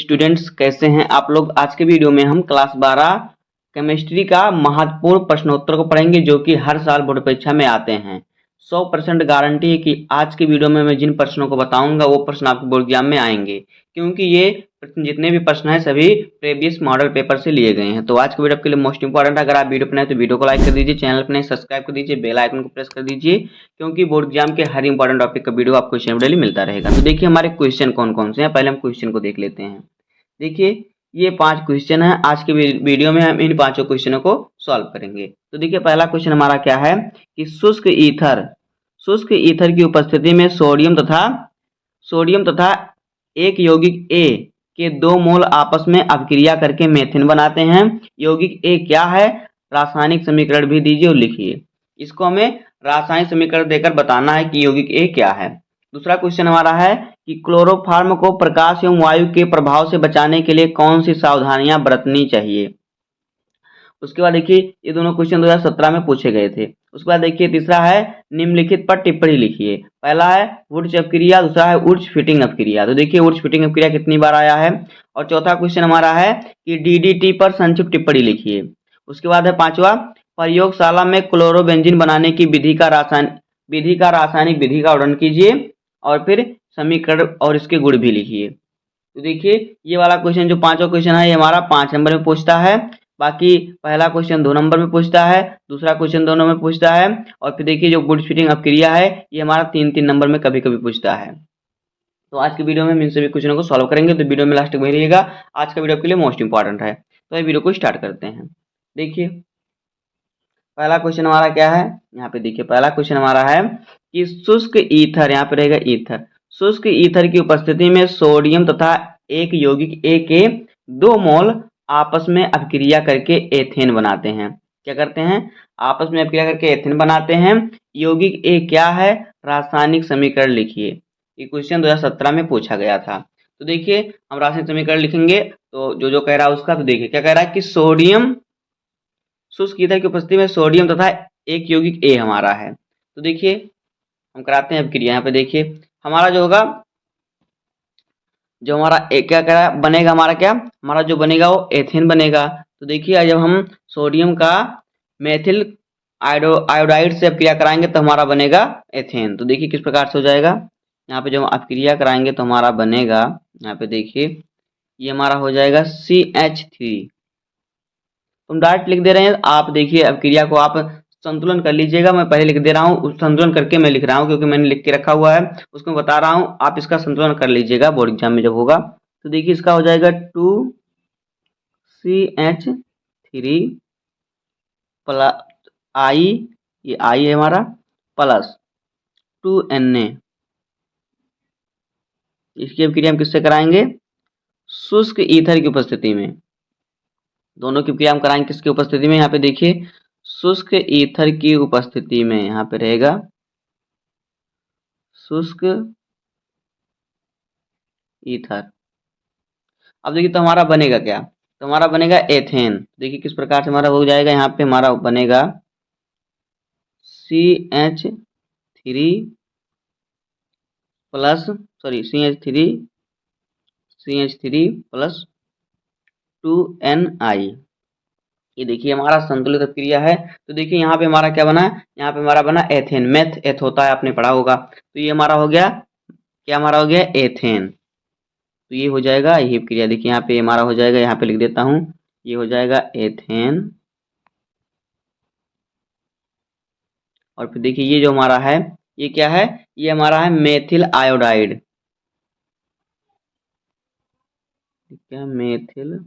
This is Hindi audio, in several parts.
स्टूडेंट्स, कैसे हैं आप लोग। आज के वीडियो में हम क्लास 12 केमिस्ट्री का महत्वपूर्ण प्रश्नोत्तर को पढ़ेंगे जो कि हर साल बोर्ड परीक्षा में आते हैं। 100% गारंटी है कि आज के वीडियो में मैं जिन प्रश्नों को बताऊंगा वो प्रश्न आपके बोर्ड एग्जाम में आएंगे, क्योंकि ये जितने भी प्रश्न हैं सभी प्रीवियस मॉडल पेपर से लिए गए हैं। तो आज के वीडियो आपके लिए मोस्ट इंपॉर्टेंट है। अगर आप वीडियो बनाए तो वीडियो को लाइक कर दीजिए, चैनल पर नए सब्सक्राइब कर दीजिए, बेल आइकन को प्रेस कर दीजिए, क्योंकि बोर्ड एग्जाम के हर इंपॉर्टेंट टॉपिक का वीडियो आपको इस डेली मिलता रहेगा। तो देखिए हमारे क्वेश्चन कौन कौन से हैं, पहले हम क्वेश्चन को देख लेते हैं। देखिए ये 5 क्वेश्चन है। आज के वीडियो में हम इन 5 क्वेश्चनों को सॉल्व करेंगे। तो देखिए पहला क्वेश्चन हमारा क्या है कि शुष्क ईथर की उपस्थिति में सोडियम तथा एक यौगिक ए के 2 मोल आपस में अभिक्रिया करके मेथेन बनाते हैं। यौगिक ए क्या है, रासायनिक समीकरण भी दीजिए और लिखिए। इसको हमें रासायनिक समीकरण देकर बताना है कि यौगिक ए क्या है। दूसरा क्वेश्चन हमारा है कि क्लोरोफॉर्म को प्रकाश एवं वायु के प्रभाव से बचाने के लिए कौन सी सावधानियां बरतनी चाहिए। उसके बाद देखिए ये दोनों क्वेश्चन 2017 में पूछे गए थे। उसके बाद देखिए तीसरा है निम्नलिखित पर टिप्पणी लिखिए। पहला है वुड्स अपक्रिया, दूसरा है वुड्स फिटिंग अपक्रिया। तो देखिए वुड्स फिटिंग अपक्रिया कितनी बार आया है। और चौथा क्वेश्चन हमारा है कि डीडीटी पर संक्षिप्त टिप्पणी लिखिए। उसके बाद है पांचवा, प्रयोगशाला में क्लोरोबेंजीन बनाने की विधि का रासायनिक विधि का वर्णन कीजिए और फिर समीकरण और इसके गुण भी लिखिए। तो देखिए ये वाला क्वेश्चन जो पांचवा क्वेश्चन है ये हमारा 5 नंबर में पूछता है। बाकी पहला क्वेश्चन 2 नंबर में पूछता है, दूसरा क्वेश्चन 2 नंबर में पूछता है, और फिर देखिए जो वुड्स फिटिंग अपक्रिया है ये हमारा 3-3 नंबर में कभी कभी पूछता है। तो आज की वीडियो में हम इन सभी क्वेश्चनों को सॉल्व करेंगे, तो वीडियो में लास्ट तक बने रहिएगा। आज का वीडियो आपके लिए मोस्ट इंपॉर्टेंट है। तो ये वीडियो को स्टार्ट करते हैं। देखिए पहला क्वेश्चन हमारा क्या है, यहाँ पे देखिए पहला क्वेश्चन हमारा है कि शुष्क ईथर, यहाँ पे रहेगा ईथर, शुष्क ईथर की उपस्थिति में सोडियम तथा एक यौगिक ए के 2 मोल आपस में अभिक्रिया करके एथेन बनाते हैं। क्या करते हैं, आपस में अभिक्रिया करके एथेन बनाते हैं। यौगिक ए क्या है, रासायनिक समीकरण लिखिए। ये क्वेश्चन 2017 में पूछा गया था। तो देखिए हम रासायनिक समीकरण लिखेंगे तो जो कह रहा है उसका, तो देखिए क्या कह रहा है कि सोडियम, शुष्क ईथर की उपस्थिति में सोडियम तथा एक यौगिक ए हमारा है। तो देखिए हम कराते हैं अभिक्रिया। यहाँ पे देखिए हमारा जो होगा, जो हमारा क्या कह बनेगा, हमारा क्या, हमारा जो बनेगा वो एथेन बनेगा। तो देखिए जब हम सोडियम का मेथिल आयोडाइड से अभिक्रिया कराएंगे तो हमारा बनेगा एथेन। तो देखिए किस प्रकार से हो जाएगा, यहाँ पे जब हम अभिक्रिया कराएंगे तो हमारा बनेगा, यहाँ पे देखिए ये हमारा हो जाएगा CH3। तुम डायरेक्ट लिख दे रहे हैं, आप देखिए अभिक्रिया को आप संतुलन कर लीजिएगा। मैं पहले लिख दे रहा हूँ, संतुलन करके मैं लिख रहा हूँ क्योंकि मैंने लिख के रखा हुआ है, उसको बता रहा हूँ। आप इसका संतुलन कर लीजिएगा बोर्ड एग्जाम में जब होगा। तो देखिए इसका हो जाएगा 2CH3 प्लस आई, ये आई है हमारा, प्लस 2Na। इसकी अभिक्रिया हम किससे कराएंगे, शुष्क ईथर की उपस्थिति में। दोनों की क्रिया हम कराएंगे किसकी उपस्थिति में, यहाँ पे देखिए शुष्क ईथर की उपस्थिति में, यहाँ पे रहेगा शुष्क ईथर। अब देखिए तो हमारा बनेगा क्या, तो हमारा बनेगा एथेन। देखिए किस प्रकार से हमारा हो जाएगा, यहाँ पे हमारा बनेगा CH3 plus CH3 plus 2Na। ये देखिए हमारा संतुलित अभिक्रिया है। तो देखिए यहाँ पे हमारा क्या बना, यहाँ पे हमारा बना एथेन। मेथ एथ होता है, आपने पढ़ा होगा। तो ये हमारा हो गया, क्या हमारा हो गया, एथेन। तो ये हो जाएगा यही अभिक्रिया। देखिए यहाँ पे हमारा हो जाएगा, यहाँ पे लिख देता हूँ, ये हो जाएगा एथेन। और फिर देखिए ये जो हमारा है ये क्या है, ये हमारा है मेथिल आयोडाइड। क्या, मेथिल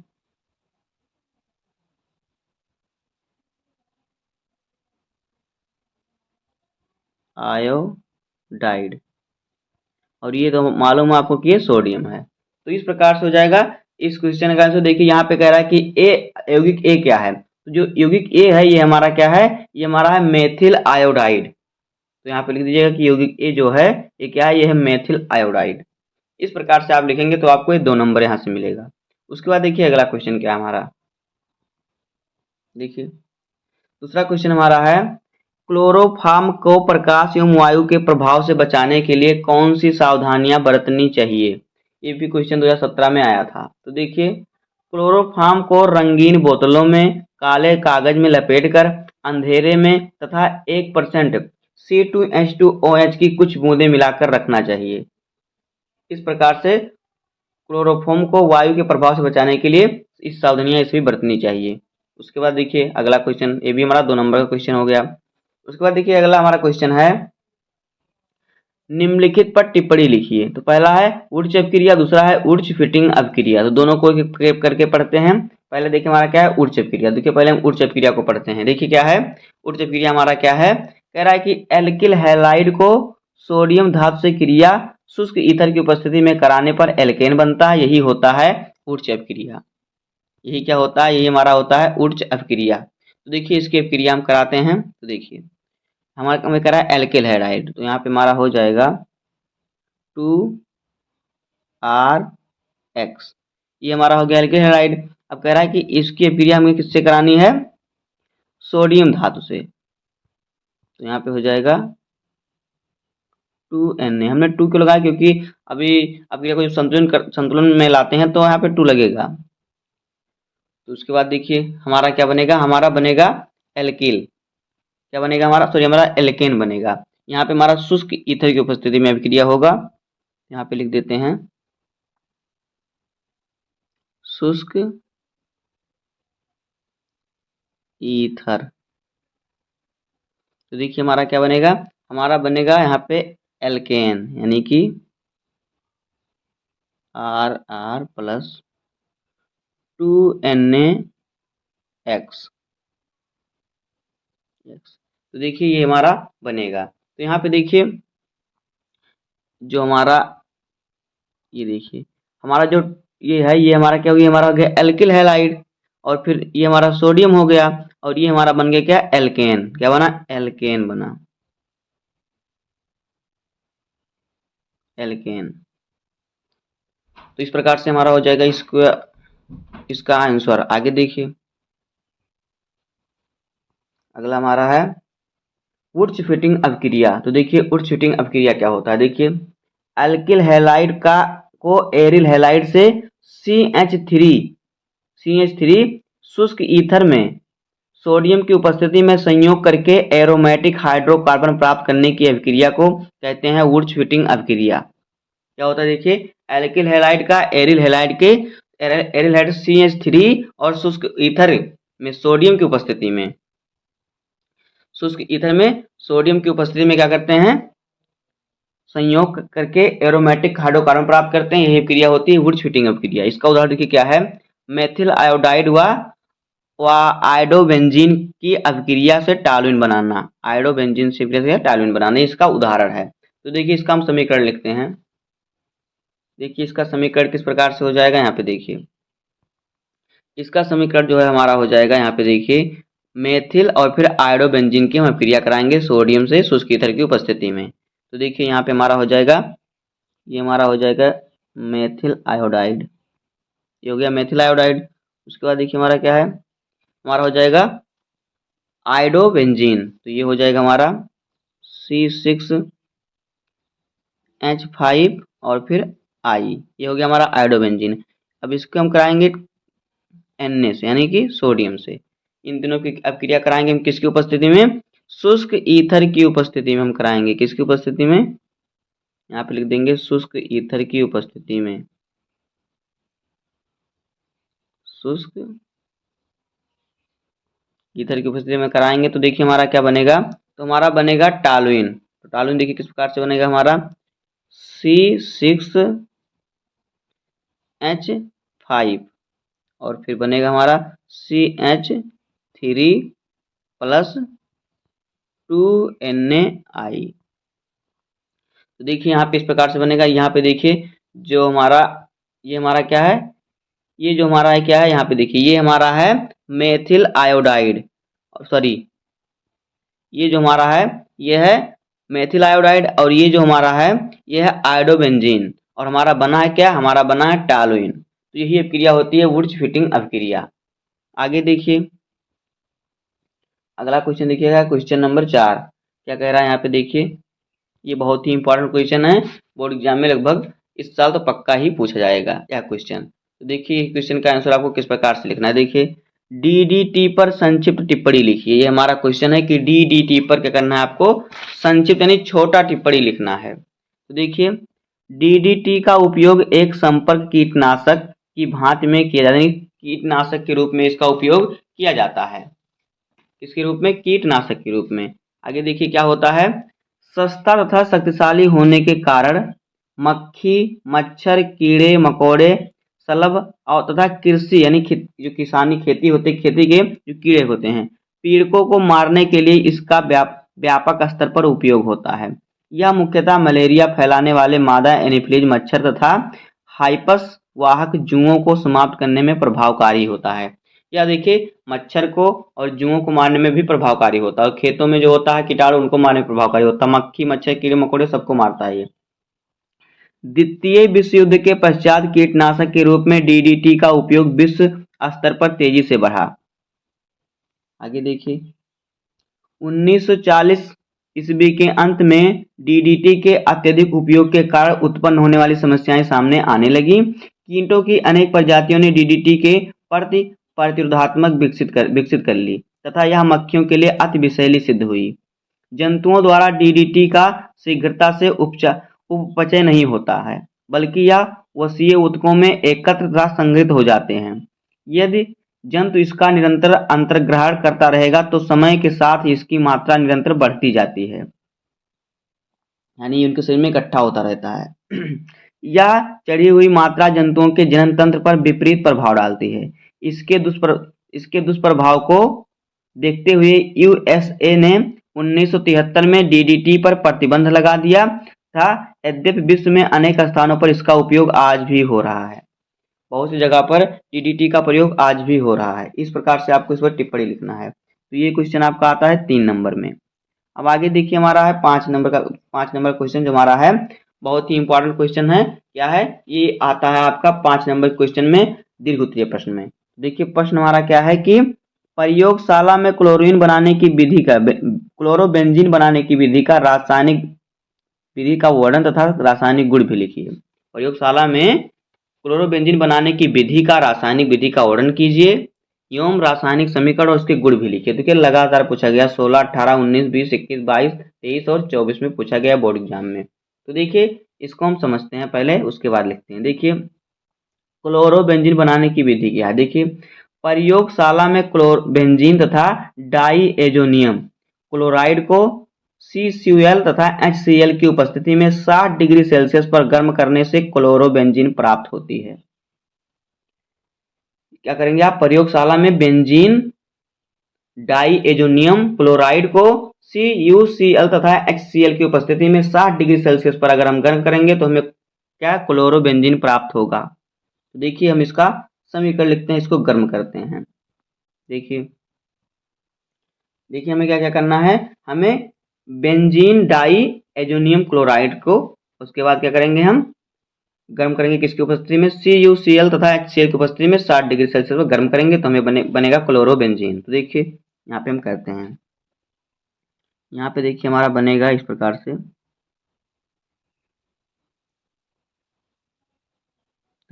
आयोडाइड, और ये तो मालूम है आपको कि ये सोडियम है। तो इस प्रकार से हो जाएगा इस क्वेश्चन का आंसर। देखिए यहाँ पे कह रहा है कि यौगिक ए क्या है, तो जो यौगिक ए है ये हमारा क्या है, ये हमारा है मेथिल आयोडाइड। तो यहाँ पे लिख दीजिएगा कि यौगिक ए जो है ये क्या है, ये है मेथिल आयोडाइड। इस प्रकार से आप लिखेंगे तो आपको ये 2 नंबर यहाँ से मिलेगा। उसके बाद देखिए अगला क्वेश्चन क्या हमारा, देखिए दूसरा क्वेश्चन हमारा है क्लोरोफॉर्म को प्रकाश एवं वायु के प्रभाव से बचाने के लिए कौन सी सावधानियां बरतनी चाहिए। ये भी क्वेश्चन 2017 में आया था। तो देखिए, क्लोरोफॉर्म को रंगीन बोतलों में काले कागज में लपेटकर अंधेरे में तथा 1% C2H2OH की कुछ बूंदें मिलाकर रखना चाहिए। इस प्रकार से क्लोरोफॉर्म को वायु के प्रभाव से बचाने के लिए इस सावधानियां इसमें बरतनी चाहिए। उसके बाद देखिए अगला क्वेश्चन, ये भी हमारा 2 नंबर का क्वेश्चन हो गया। उसके बाद देखिए अगला हमारा क्वेश्चन है, निम्नलिखित पर टिप्पणी लिखिए। तो पहला है ऊर्ज अपक्रिया, दूसरा है ऊर्ज फिटिंग अपक्रिया। तो दोनों को एक करके पढ़ते हैं। पहले देखिए हमारा क्या है, ऊर्ज अपक्रिया। देखिए पहले हम ऊर्ज अपक्रिया को पढ़ते हैं। देखिए क्या है ऊर्ज अपक्रिया हमारा, क्या है, कह रहा है कि एल्किल हैलाइड को सोडियम धातु से क्रिया शुष्क ईथर की उपस्थिति में कराने पर एल्केन बनता है। यही होता है ऊर्ज अपक्रिया। यही क्या होता है, यही हमारा होता है ऊर्ज अपक्रिया। तो देखिए इसकी अपक्रिया हम कराते हैं। तो देखिए हमारा हमें कह रहा है एल्किल हैलाइड, तो यहाँ पे हमारा हो जाएगा 2RX। ये हमारा हो गया एल्किल हैलाइड। अब कह रहा है कि इसकी अपक्रिया हमें किससे करानी है, सोडियम धातु से। तो यहाँ पे हो जाएगा 2Na। हमने 2 क्यों लगाया, क्योंकि अभी अपक्रिया को जब संतुलन में लाते हैं तो यहाँ पे 2 लगेगा। तो उसके बाद देखिए हमारा क्या बनेगा, हमारा बनेगा एल्किल। क्या बनेगा हमारा, सॉरी हमारा एल्केन बनेगा। यहाँ पे हमारा शुष्क ईथर की उपस्थिति में अभिक्रिया होगा। यहाँ पे लिख देते हैं शुष्क ईथर। तो देखिए हमारा क्या बनेगा, हमारा बनेगा यहाँ पे एल्केन, यानी कि RR प्लस 2NaX। तो देखिए ये हमारा बनेगा। तो यहाँ पे देखिए जो हमारा, ये देखिए हमारा जो ये है, ये हमारा क्या हो गया, हमारा हो गया एल्किल हैलाइड। और फिर ये हमारा सोडियम हो गया, और ये हमारा बन गया क्या, एल्केन। क्या बना, एल्केन बना, एल्केन। तो इस प्रकार से हमारा हो जाएगा इसका आंसर। आगे देखिए अगला हमारा है वुड्स फिटिंग अपक्रिया। तो देखिए वुड्स फिटिंग अपक्रिया क्या होता है, देखिए एल्किल हैलाइड का को एरिल हैलाइड से CH3 शुष्क ईथर में सोडियम की उपस्थिति में संयोग करके एरोमेटिक हाइड्रोकार्बन प्राप्त करने की अभिक्रिया को कहते हैं वुड्स फिटिंग अभिक्रिया। क्या होता है, देखिए एल्किल हैलाइड का एरिल हैलाइड CH3 और शुष्क ईथर में सोडियम की उपस्थिति में, शुष्क ईथर में सोडियम की उपस्थिति में क्या करते हैं, संयोग करके एरोमेटिक हाइड्रोकार्बन प्राप्त करते हैं। यही क्रिया होती है वुड्स फिटिंग अभिक्रिया। इसका उदाहरण देखिए क्या है, मेथिल आयोडाइड व आयोडोबेंजीन की अभिक्रिया से टॉलुइन बनाना। आयोडोबेंजीन से टॉलुइन बनाना इसका उदाहरण है। तो देखिए इसका हम समीकरण लिखते हैं। देखिए इसका समीकरण किस प्रकार से हो जाएगा, यहाँ पे देखिए इसका समीकरण जो है हमारा हो जाएगा, यहाँ पे देखिए मेथिल और फिर आयोडोबेंजीन की हम अभिक्रिया कराएंगे सोडियम से शुष्क ईथर की उपस्थिति में। तो देखिए यहाँ पे हमारा हो जाएगा, ये हमारा हो जाएगा मेथिल आयोडाइड। ये हो गया मेथिल आयोडाइड। उसके बाद देखिए हमारा क्या है, हमारा हो जाएगा आयोडोबेंजीन। तो ये हो जाएगा हमारा C6H5 और फिर I। ये हो गया हमारा आयोडोबेंजीन। अब इसको हम कराएंगे Na से, यानी कि सोडियम से। इन तीनों की अपक्रिया कराएंगे हम किसकी उपस्थिति में, शुष्क ईथर की उपस्थिति में हम कराएंगे। किसकी उपस्थिति में, यहाँ पे लिख देंगे शुष्क ईथर की उपस्थिति में, शुष्क ईथर की उपस्थिति में कराएंगे। तो देखिए हमारा क्या बनेगा, तो हमारा बनेगा टॉलुइन। तो टॉलुइन देखिए किस प्रकार से बनेगा, हमारा C6H5 और फिर बनेगा हमारा CH3 प्लस 2NaI। तो देखिए यहाँ पे इस प्रकार से बनेगा। यहाँ पे देखिए जो हमारा, ये हमारा क्या है, ये जो हमारा है क्या है, यहाँ पे देखिए ये हमारा है मेथिल आयोडाइड, सॉरी ये जो हमारा है ये है मेथिल आयोडाइड, और ये जो हमारा है ये है आयोडोबेंजीन, और हमारा बना है क्या, हमारा बना है टॉलुइन। तो यही अभिक्रिया होती है वुड्स फिटिंग अभिक्रिया। आगे देखिए अगला क्वेश्चन देखिएगा, क्वेश्चन नंबर 4 क्या कह रहा है, यहाँ पे देखिए ये बहुत ही इंपॉर्टेंट क्वेश्चन है, बोर्ड एग्जाम में लगभग इस साल तो पक्का ही पूछा जाएगा यह क्वेश्चन। तो देखिए क्वेश्चन का आंसर आपको किस प्रकार से लिखना है। देखिए डीडीटी पर संक्षिप्त टिप्पणी लिखिए। ये हमारा क्वेश्चन है कि डीडीटी पर क्या करना है आपको, संक्षिप्त यानी छोटा टिप्पणी लिखना है। तो देखिए डीडीटी का उपयोग एक संपर्क कीटनाशक की भांति में किया जाता है, कीटनाशक के रूप में इसका उपयोग किया जाता है। किसके रूप में, कीटनाशक के रूप में। आगे देखिए क्या होता है, सस्ता तथा शक्तिशाली होने के कारण मक्खी, मच्छर, कीड़े मकोड़े, शलभ और तथा कृषि यानी जो किसानी खेती होती है, खेती के जो कीड़े होते हैं, पीड़कों को मारने के लिए इसका व्यापक स्तर पर उपयोग होता है। यह मुख्यतः मलेरिया फैलाने वाले मादा एनोफिलीज मच्छर तथा हाइपस वाहक जुओं को समाप्त करने में प्रभावकारी होता है। या देखिए मच्छर को और जुओं को मारने में भी प्रभावकारी होता है, और खेतों में जो होता है कीटाणु उनको मारने में प्रभावकारी होता है। मक्खी, मच्छर, कीड़े मकोड़े सबको मारता है ये। द्वितीय विश्व युद्ध के पश्चात कीटनाशक के रूप में डीडीटी का उपयोग विश्व स्तर पर तेजी से बढ़ा। आगे देखिए 1940 ईस्वी के अंत में डीडीटी के अत्यधिक उपयोग के कारण उत्पन्न होने वाली समस्याएं सामने आने लगी। कीटों की अनेक प्रजातियों ने डीडीटी के प्रति प्रतिरोधात्मक विकसित कर ली तथा यह मक्खियों के लिए अति विषैली सिद्ध हुई। जंतुओं द्वारा डीडीटी का शीघ्रता से उपचय नहीं होता है, बल्कि यह वसीय ऊतकों में एकत्र तथा संग्रहित हो जाते हैं। यदि जंतु इसका निरंतर अंतर्ग्रहण करता रहेगा तो समय के साथ इसकी मात्रा निरंतर बढ़ती जाती है, यानी उनके शरीर में इकट्ठा होता रहता है। यह चढ़ी हुई मात्रा जंतुओं के जनन तंत्र पर विपरीत प्रभाव डालती है। इसके दुष्प्रभाव को देखते हुए यूएसए ने 1973 में डीडीटी पर प्रतिबंध लगा दिया था। यद्यपि विश्व में अनेक स्थानों पर इसका उपयोग आज भी हो रहा है। बहुत सी जगह पर डीडीटी का प्रयोग आज भी हो रहा है। इस प्रकार से आपको इस पर टिप्पणी लिखना है। तो ये क्वेश्चन आपका आता है 3 नंबर में। अब आगे देखिए हमारा है 5 नंबर क्वेश्चन जो हमारा है बहुत ही इंपॉर्टेंट क्वेश्चन है। क्या है, ये आता है आपका 5 नंबर क्वेश्चन में दीर्घ उत्तरीय प्रश्न में। देखिए प्रश्न हमारा क्या है कि प्रयोगशाला में क्लोरोबेंजीन बनाने की विधि का वर्णन तथा रासायनिक गुण भी लिखिए। प्रयोगशाला में क्लोरोबेंजीन बनाने की विधि का वर्णन कीजिए एवं रासायनिक समीकरण और उसके गुण भी लिखिए। देखिए लगातार पूछा गया 16, 18, 19, 20, 21, 22, 23 और 24 में पूछा गया बोर्ड एग्जाम में। तो देखिए इसको हम समझते हैं पहले, उसके बाद लिखते हैं। देखिए क्लोरोबेंजीन बनाने की विधि क्या है। देखिए प्रयोगशाला में क्लोरोबेंजीन तथा डाइएजोनियम क्लोराइड को CCl तथा HCl की उपस्थिति में 60 डिग्री सेल्सियस पर गर्म करने से क्लोरोबेंजीन प्राप्त होती है। क्या करेंगे आप, प्रयोगशाला में बेंजीन डाइएजोनियम क्लोराइड को CuCl तथा HCl की उपस्थिति में 60 डिग्री सेल्सियस पर अगर हम गर्म करेंगे तो हमें क्या, क्लोरोबेंजीन प्राप्त होगा। तो देखिए हम इसका समीकरण लिखते हैं, इसको गर्म करते हैं। देखिए हमें क्या क्या करना है, हमें बेंजीन डाइएजोनियम क्लोराइड को, उसके बाद क्या करेंगे, हम गर्म करेंगे किसकी उपस्थिति में, CuCl तथा HCl की उपस्थिति में 60 डिग्री सेल्सियस पर गर्म करेंगे तो हमें बनेगा क्लोरोबेंजीन। तो देखिए यहाँ पे हम करते हैं, यहाँ पे देखिए हमारा बनेगा इस प्रकार से।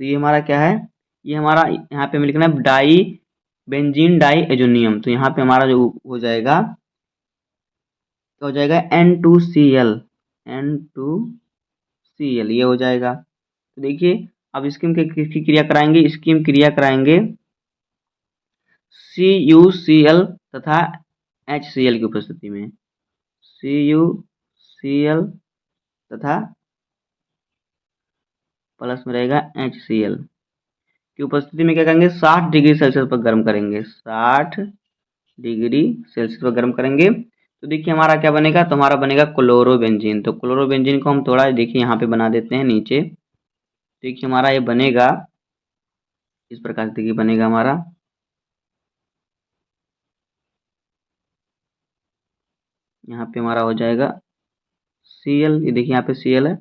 तो ये हमारा क्या है, ये हमारा यहाँ पे हमें लिखना है बेंजीन डाइएजोनियम। तो यहाँ पे हमारा जो हो जाएगा, तो हो जाएगा N2Cl ये हो जाएगा। तो देखिए अब इसकी हम किसकी क्रिया कराएंगे, इसकी हम क्रिया कराएंगे CuCl तथा HCl की उपस्थिति में। CuCl तथा प्लस में रहेगा HCl की उपस्थिति में क्या करेंगे, 60 डिग्री सेल्सियस पर गर्म करेंगे। 60 डिग्री सेल्सियस पर गर्म करेंगे तो देखिए हमारा क्या बनेगा, तो हमारा बनेगा क्लोरोबेंजीन। तो क्लोरोबेंजीन को हम थोड़ा देखिए यहाँ पे बना देते हैं नीचे। देखिए हमारा ये बनेगा इस प्रकार से, देखिए बनेगा हमारा, यहाँ पे हमारा हो जाएगा Cl। ये देखिए यहाँ पे Cl है,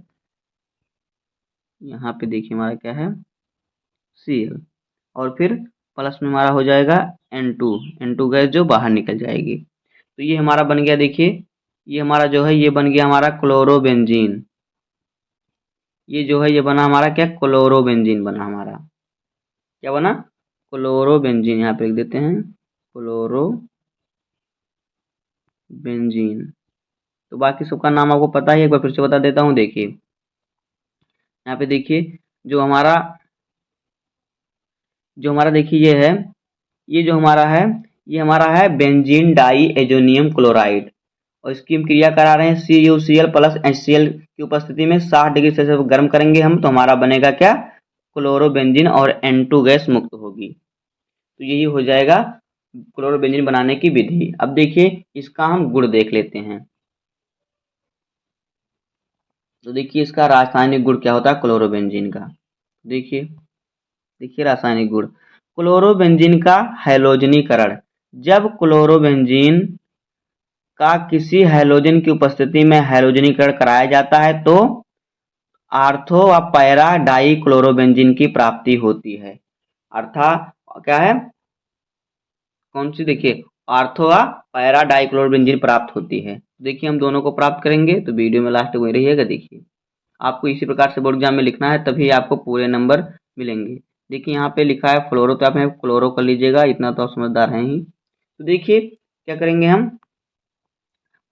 यहाँ पे देखिए हमारा क्या है Cl, और फिर प्लस में हमारा हो जाएगा N2 गैस जो बाहर निकल जाएगी। तो ये हमारा बन गया, देखिए ये हमारा जो है ये बन गया हमारा क्लोरोबेंजीन। ये जो है ये बना हमारा क्या, क्लोरोबेंजीन बना हमारा। क्या बना, क्लोरोबेंजीन। यहाँ पे लिख देते हैं क्लोरोबेंजीन। तो बाकी सबका नाम आपको पता ही है, एक बार फिर से बता देता हूँ। देखिए यहाँ पे देखिए जो हमारा देखिए ये है, ये जो हमारा है, ये हमारा है बेंजीन डाई एजोनियम क्लोराइड। और इसकी हम क्रिया करा रहे हैं CuCl प्लस HCl की उपस्थिति में 60 डिग्री सेल्सियस पर गर्म करेंगे हम, तो हमारा बनेगा क्या, क्लोरोबेंजीन और N2 गैस मुक्त होगी। तो यही हो जाएगा क्लोरोबेंजीन बनाने की विधि। अब देखिए इसका हम गुण देख लेते हैं। तो देखिए इसका रासायनिक गुण क्या होता है क्लोरोबेंजीन का। देखिए देखिए रासायनिक गुण, क्लोरोबेंजीन का हैलोजनीकरण। जब क्लोरोबेंजीन का किसी हैलोजन की उपस्थिति में हैलोजनीकरण कराया जाता है तो आर्थो व पैरा डाई क्लोरोबेंजीन की प्राप्ति होती है। अर्थात क्या है, कौन सी, देखिए आर्थो व पैरा डाई क्लोरोबेंजीन प्राप्त होती है। देखिए हम दोनों को प्राप्त करेंगे, तो वीडियो में लास्ट में रहिएगा। देखिए आपको इसी प्रकार से बोर्ड एग्जाम में लिखना है, तभी आपको पूरे नंबर मिलेंगे। देखिए यहाँ पे लिखा है फ्लोरो, तो आप यहाँ क्लोरो कर लीजिएगा, इतना तो आप समझदार हैं ही। तो देखिए क्या करेंगे हम,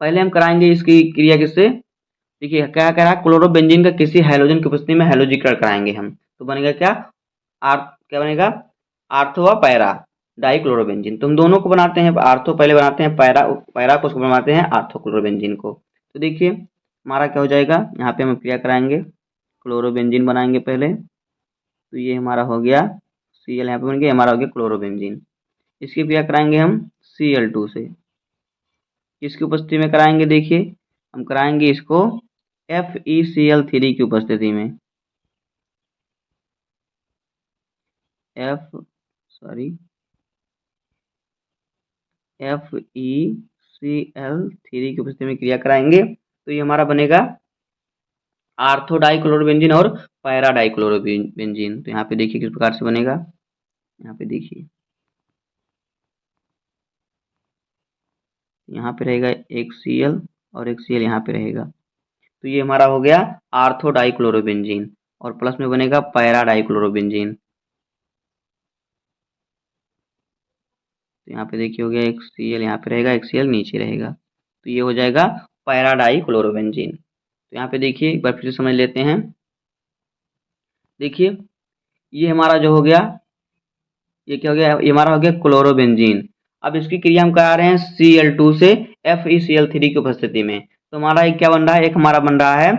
पहले हम कराएंगे इसकी क्रिया किससे। देखिए क्या कह रहा है, क्लोरोबेंजीन का किसी हैलोजन की उपस्थिति में हैलोजीकरण कराएंगे हम, तो बनेगा क्या, क्या बनेगा, आर्थो व पैरा डाई क्लोरोबेंजीन। तो हम दोनों को बनाते हैं, आर्थो पहले बनाते हैं, पैरा पैरा को उसको बनाते हैं आर्थो क्लोरोबेंजीन को। तो देखिए हमारा क्या हो जाएगा, यहाँ पे हम क्रिया कराएंगे, क्लोरोबेंजीन बनाएंगे पहले। तो ये हमारा हो गया Cl, यहाँ पे बन गया, हमारा हो गया क्लोरोबेंजीन। इसकी क्रिया कराएंगे हम Cl2 से। किसकी उपस्थिति में कराएंगे, देखिए हम कराएंगे इसको FeCl3 की उपस्थिति में। FeCl3 की उपस्थिति में क्रिया कराएंगे, तो ये हमारा बनेगा आर्थो डाई क्लोरोबेंजीन और पैरा डाई क्लोरोबेंजीन। तो यहाँ पे देखिए किस प्रकार से बनेगा, यहाँ पे देखिए यहाँ पे रहेगा एक Cl और एक Cl यहाँ पे रहेगा। तो ये हमारा हो गया आर्थो डाई क्लोरोबेंजीन, और प्लस में बनेगा पैरा डाई क्लोरोबेंजीन। तो यहाँ पे देखिए हो गया एक Cl यहाँ पे रहेगा, एक Cl नीचे रहेगा, तो ये हो जाएगा पैरा डाई क्लोरोबेंजीन। तो यहाँ पे देखिए एक बार फिर से समझ लेते हैं। देखिए ये हमारा जो हो गया, ये क्या हो गया, ये हमारा हो गया क्लोरोबेंजीन। अब इसकी क्रिया हम करा रहे हैं Cl2 से FeCl3 की उपस्थिति में। तो हमारा एक क्या बन रहा है, एक हमारा बन रहा है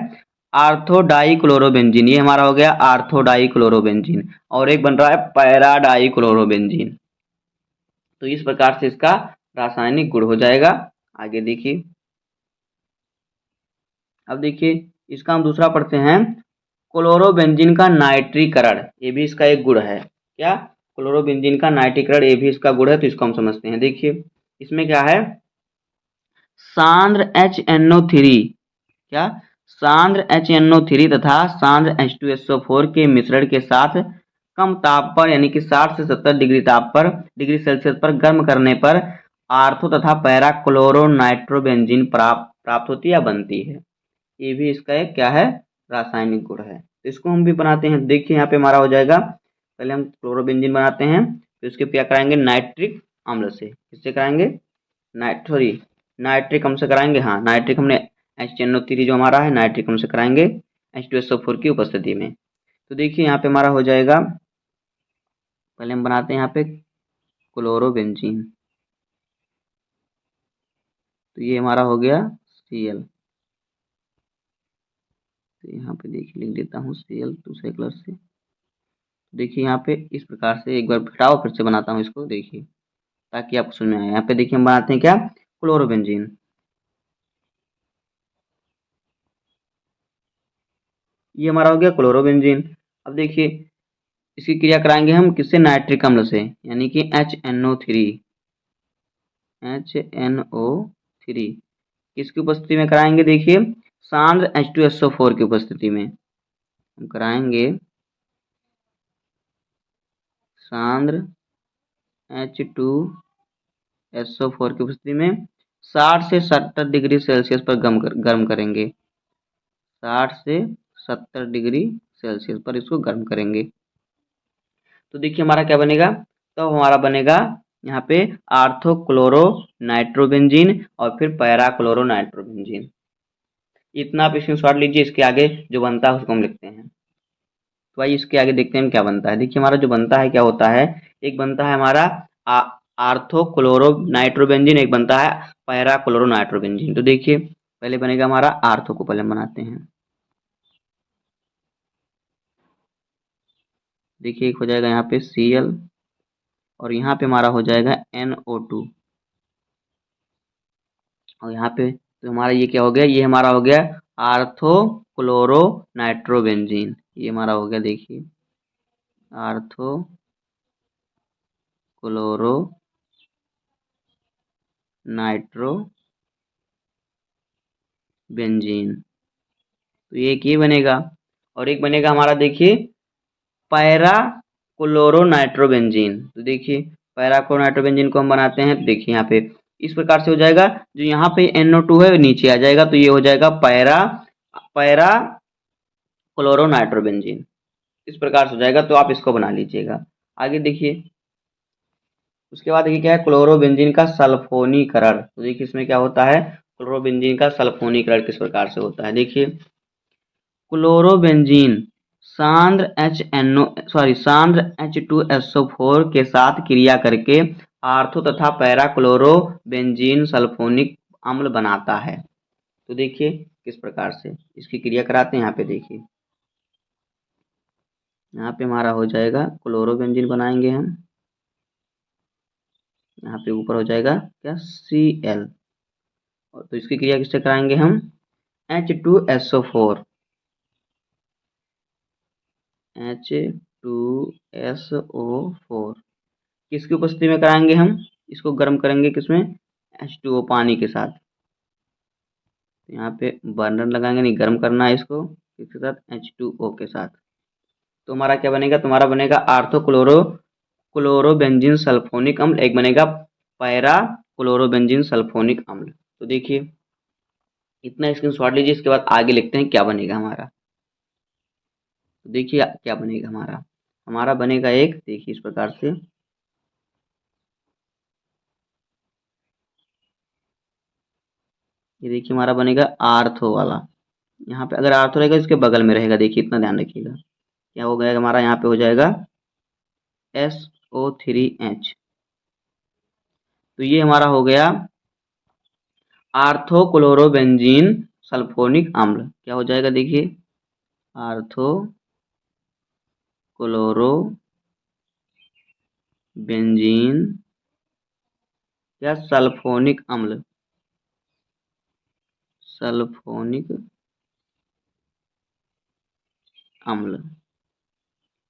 आर्थो डाई क्लोरोबेंजीन, ये हमारा हो गया आर्थो डाई क्लोरोबेंजीन, और एक बन रहा है पैरा डाई क्लोरोबेंजीन। तो इस प्रकार से इसका रासायनिक गुण हो जाएगा। आगे देखिए, अब देखिए इसका हम दूसरा पढ़ते हैं, क्लोरोबेंजीन का नाइट्रीकरण। ये भी इसका एक गुण है। क्या, क्लोरोबेंजीन का नाइट्रीकरण, ये भी इसका गुण है। तो इसको हम समझते हैं। देखिए इसमें क्या है, सांद्र HNO3, क्या, सांद्र HNO3 तथा सांद्र H2SO4 के मिश्रण के साथ कम ताप पर, यानी कि 60 से 70 डिग्री सेल्सियस पर गर्म करने पर आर्थो तथा पैरा क्लोरो नाइट्रोबेंजीन प्राप्त होती है या बनती है। ये भी इसका एक क्या है, रासायनिक गुण है। तो इसको हम भी बनाते हैं। देखिए यहाँ पे हमारा हो जाएगा, पहले हम क्लोरोबेंजीन बनाते हैं, फिर उसके क्या कराएंगे, नाइट्रिक अम्ल से। किससे कराएंगे, नाइट्रिक अम्ल से कराएंगे। हाँ, नाइट्रिक हमने HNO3 जो हमारा है नाइट्रिक अम्ल से कराएंगे H2SO4 की उपस्थिति में। तो देखिए यहाँ पे हमारा हो जाएगा, पहले हम बनाते हैं यहाँ पे क्लोरोबेंजीन। तो ये हमारा हो गया Cl। तो यहाँ पे देखिए लिख देता हूँ Cl दूसरे कलर से। देखिए यहाँ पे इस प्रकार से, एक बार हटाओ फिर से बनाता हूँ इसको, देखिए ताकि आपको समझ में आए। यहाँ पे देखिए हम बनाते हैं क्या, क्लोरोबेंजीन। ये हमारा हो गया क्लोरोबेंजीन। अब देखिए इसकी क्रिया कराएंगे हम किससे, नाइट्रिक अम्ल से, यानी कि HNO3। किसकी उपस्थिति में कराएंगे, देखिए सांद्र H2SO4 की उपस्थिति में हम कराएंगे सांद्र H2SO4 की उपस्थिति में 60 से 70 डिग्री सेल्सियस पर गर्म करेंगे। 60 से 70 डिग्री सेल्सियस पर इसको गर्म करेंगे। तो देखिए हमारा क्या बनेगा, तो हमारा बनेगा यहाँ पे आर्थो क्लोरो नाइट्रोबेंजीन और फिर पैरा क्लोरो नाइट्रोबेंजीन। इतना आप स्क्रीनशॉट लीजिए, इसके आगे जो बनता है उसको हम लिखते हैं। तो आइए इसके आगे देखते हैं क्या बनता है। देखिए हमारा जो बनता है क्या होता है, एक बनता है हमारा आर्थो क्लोरो नाइट्रोबेंजीन, एक बनता है पैरा क्लोरो नाइट्रोबेंजीन। तो देखिए पहले बनेगा हमारा आर्थो को पहले हम बनाते हैं। देखिए एक हो जाएगा यहाँ पे Cl और यहाँ पे हमारा हो जाएगा NO2 और यहाँ पे तो हमारा ये क्या हो गया, ये हमारा हो गया आर्थो क्लोरो नाइट्रोबेंजीन। ये हमारा हो गया, देखिए आर्थो क्लोरो नाइट्रोबेंजीन। तो ये एक ये बनेगा और एक बनेगा हमारा देखिए पैरा क्लोरो नाइट्रोबेंजीन। तो देखिए पैरा क्लोरो नाइट्रोबेंजीन को हम बनाते हैं, तो देखिए यहाँ पे इस प्रकार से हो जाएगा, जो यहाँ पे NO2 है नीचे आ जाएगा, तो ये हो जाएगा पैरा क्लोरो नाइट्रोबेंजीन। इस प्रकार से हो जाएगा, तो आप इसको बना लीजिएगा। आगे देखिए उसके बाद देखिए क्या है, क्लोरोबेंजीन का सल्फोनीकरण। तो देखिए इसमें क्या होता है, क्लोरोबेंजीन का सल्फोनीकरण किस प्रकार से होता है। देखिए क्लोरोबेंजीन सांद्र सांद्र H2SO4 के साथ क्रिया करके आर्थो तथा पैरा क्लोरोबेंजीन सल्फोनिक अम्ल बनाता है। तो देखिए किस प्रकार से इसकी क्रिया कराते हैं। यहाँ पे देखिए, यहाँ पे हमारा हो जाएगा क्लोरोबेंजीन बनाएंगे हम, यहाँ पे ऊपर हो जाएगा क्या Cl, और तो इसकी क्रिया किससे कराएंगे हम, H2SO4 किसकी उपस्थिति में कराएंगे हम, इसको गर्म करेंगे किसमें, H2O पानी के साथ। यहाँ पे बर्नर लगाएंगे, नहीं गर्म करना है इसको किसके साथ, H2O के साथ। तो हमारा क्या बनेगा, तुम्हारा बनेगा आर्थो क्लोरोबेंजीन सल्फोनिक अम्ल, एक बनेगा पैरा क्लोरोबेंजीन सल्फोनिक अम्ल। तो देखिए इतना स्क्रीनशॉट लीजिए, इसके बाद आगे लिखते हैं क्या बनेगा हमारा। तो देखिए क्या बनेगा हमारा, हमारा बनेगा एक, देखिए इस प्रकार से ये देखिए हमारा बनेगा आर्थो वाला। यहाँ पे अगर आर्थो रहेगा इसके बगल में रहेगा, देखिए इतना ध्यान रखिएगा। क्या हो गया हमारा, यहाँ पे हो जाएगा SO3H। तो ये हमारा हो गया आर्थो क्लोरोबेंजीन सल्फोनिक अम्ल। क्या हो जाएगा देखिए, आर्थो क्लोरोबेंजीन या सल्फोनिक अम्ल, सल्फोनिक अम्ल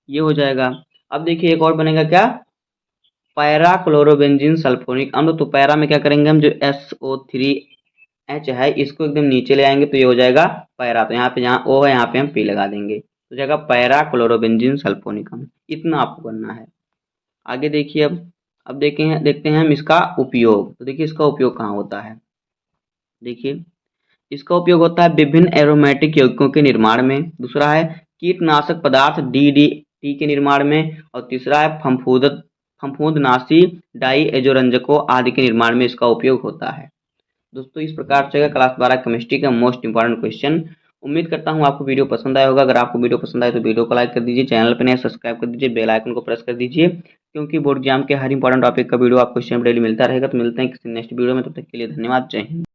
ये हो जाएगा। अब देखिए एक और बनेगा क्या, पैरा क्लोरोबेंजीन सल्फोनिक अम्ल। तो पैरा में क्या करेंगे हम, जो SO3H है इसको एकदम नीचे ले आएंगे, तो ये हो जाएगा पैरा। तो यहाँ पे जहाँ O है यहाँ पे हम P लगा देंगे, तो जाएगा पैरा क्लोरोबेंजीन सल्फोनिक अम्ल। इतना आपको करना है। आगे देखिए अब देखते हैं हम इसका उपयोग। तो देखिए इसका उपयोग कहाँ होता है, देखिए इसका उपयोग होता है विभिन्न एरोमेटिक यौगिकों के निर्माण में, दूसरा है कीटनाशक पदार्थ DDT के निर्माण में, और तीसरा है फफूंदनाशी डाई एजोरंजकों आदि के निर्माण में इसका उपयोग होता है। दोस्तों इस प्रकार से क्लास 12 केमिस्ट्री का मोस्ट इंपॉर्टेंट क्वेश्चन। उम्मीद करता हूँ आपको वीडियो पसंद आया होगा। अगर आपको वीडियो पसंद आए तो वीडियो को लाइक कर दीजिए, चैनल पर नए सब्सक्राइब कर दीजिए, बेल आइकन को प्रेस कर दीजिए, क्योंकि बोर्ड एग्जाम के हर इंपॉर्टेंट टॉपिक का वीडियो आपको इस टाइम डेली मिलता रहेगा। तो मिलते हैं किसी नेक्स्ट वीडियो में, तब तक के लिए धन्यवाद, जय हिंद।